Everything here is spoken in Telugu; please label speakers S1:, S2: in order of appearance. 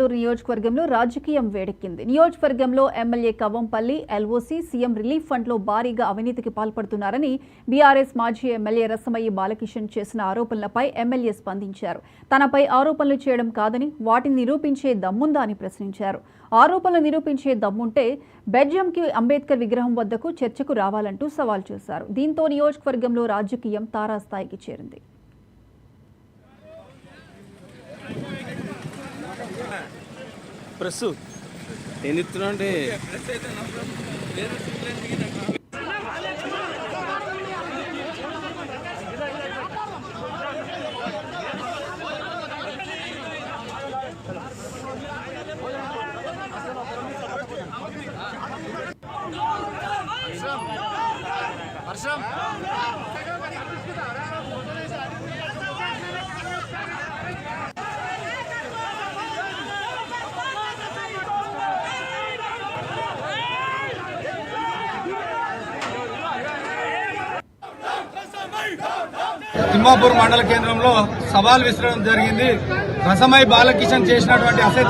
S1: తాండూరు నియోజకవర్గంలో రాజకీయం వేడెక్కింది. నియోజకవర్గంలో MLA Kavvampalli LOC CM relief ఫండ్లో భారీగా అవినీతికి పాల్పడుతున్నారని బీఆర్ఎస్ మాజీ ఎమ్మెల్యే రసమయ్యి బాలకిషన్ చేసిన ఆరోపణలపై ఎమ్మెల్యే స్పందించారు. తనపై ఆరోపణలు చేయడం కాదని వాటిని నిరూపించే దమ్ముందా అని ప్రశ్నించారు. ఆరోపణలు నిరూపించే దమ్ముంటే బెల్జియంకి అంబేద్కర్ విగ్రహం వద్దకు చర్చకు రావాలంటూ సవాల్ చేశారు. దీంతో నియోజకవర్గంలో రాజకీయం తారాస్థాయికి చేరింది.
S2: ప్రెస్ ఏం చెప్తున్నా అంటే
S3: తిమ్మాపూర్ మండల కేంద్రంలో సవాల్ విసరడం జరిగింది. రసమయ్యి బాలకిషన్ చేసినటువంటి